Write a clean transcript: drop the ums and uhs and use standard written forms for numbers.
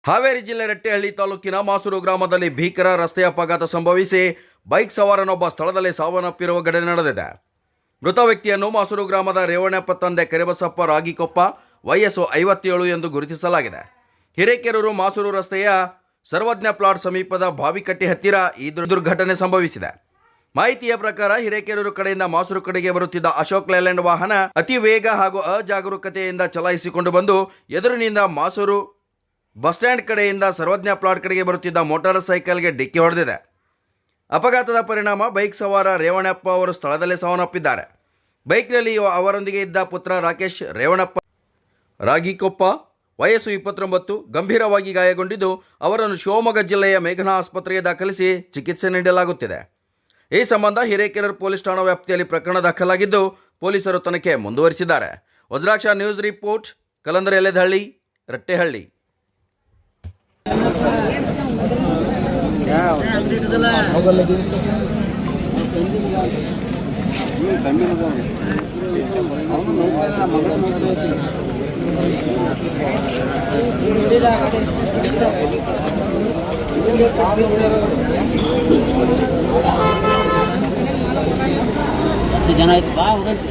ಹಾವೇರಿ ಜಿಲ್ಲೆ ರಟ್ಟೆಹಳ್ಳಿ ತಾಲೂಕಿನ ಮಾಸೂರು ಗ್ರಾಮದಲ್ಲಿ ಭೀಕರ ರಸ್ತೆ ಅಪಘಾತ ಸಂಭವಿಸಿ ಬೈಕ್ ಸವಾರನೊಬ್ಬ ಸ್ಥಳದಲ್ಲಿ ಸಾವನ್ನಪ್ಪಿರುವ ಘಟನೆ ನಡೆದಿದೆ. ಮೃತ ವ್ಯಕ್ತಿಯನ್ನು ಮಾಸೂರು ಗ್ರಾಮದ ರೇವಣಪ್ಪ ತಂದೆ ಕರಿಬಸಪ್ಪ ರಾಗಿಕೊಪ್ಪ ವಯಸ್ಸು 57 ಎಂದು ಗುರುತಿಸಲಾಗಿದೆ. ಹಿರೇಕೆರೂರು ಮಾಸೂರು ರಸ್ತೆಯ ಸರ್ವಜ್ಞ ಪ್ಲಾಟ್ ಸಮೀಪದ ಬಾವಿಕಟ್ಟಿ ಹತ್ತಿರ ಈ ದುರ್ಘಟನೆ ಸಂಭವಿಸಿದೆ. ಮಾಹಿತಿಯ ಪ್ರಕಾರ ಹಿರೇಕೆರೂರು ಕಡೆಯಿಂದ ಮಾಸೂರು ಕಡೆಗೆ ಬರುತ್ತಿದ್ದ ಅಶೋಕ್ ಲೇಲ್ಯಾಂಡ್ ವಾಹನ ಅತಿ ವೇಗ ಹಾಗೂ ಅಜಾಗರೂಕತೆಯಿಂದ ಚಲಾಯಿಸಿಕೊಂಡು ಬಂದು ಎದುರಿನಿಂದ ಮಾಸೂರು ಬಸ್ ಸ್ಟ್ಯಾಂಡ್ ಕಡೆಯಿಂದ ಸರ್ವಜ್ಞ ಪ್ಲಾಟ್ ಕಡೆಗೆ ಬರುತ್ತಿದ್ದ ಮೋಟಾರ್ ಸೈಕಲ್ಗೆ ಡಿಕ್ಕಿ ಹೊಡೆದಿದೆ. ಅಪಘಾತದ ಪರಿಣಾಮ ಬೈಕ್ ಸವಾರ ರೇವಣಪ್ಪ ಅವರು ಸ್ಥಳದಲ್ಲೇ ಸಾವನ್ನಪ್ಪಿದ್ದಾರೆ. ಬೈಕ್ನಲ್ಲಿ ಅವರೊಂದಿಗೆ ಇದ್ದ ಪುತ್ರ ರಾಕೇಶ್ ರೇವಣಪ್ಪ ರಾಗಿಕೊಪ್ಪ ವಯಸ್ಸು 29 ಗಂಭೀರವಾಗಿ ಗಾಯಗೊಂಡಿದ್ದು ಅವರನ್ನು ಶಿವಮೊಗ್ಗ ಜಿಲ್ಲೆಯ ಮೇಘನಾ ಆಸ್ಪತ್ರೆಗೆ ದಾಖಲಿಸಿ ಚಿಕಿತ್ಸೆ ನೀಡಲಾಗುತ್ತಿದೆ. ಈ ಸಂಬಂಧ ಹಿರೇಕೆರೂರು ಪೊಲೀಸ್ ಠಾಣಾ ವ್ಯಾಪ್ತಿಯಲ್ಲಿ ಪ್ರಕರಣ ದಾಖಲಾಗಿದ್ದು ಪೊಲೀಸರು ತನಿಖೆ ಮುಂದುವರಿಸಿದ್ದಾರೆ. Vajraksha news report, ಕಲಂದರ ಎಲೆದಹಳ್ಳಿ, Rattehalli. ಜನ ಆಯ್ತು ಬಾ ಹೋಗಂತೆ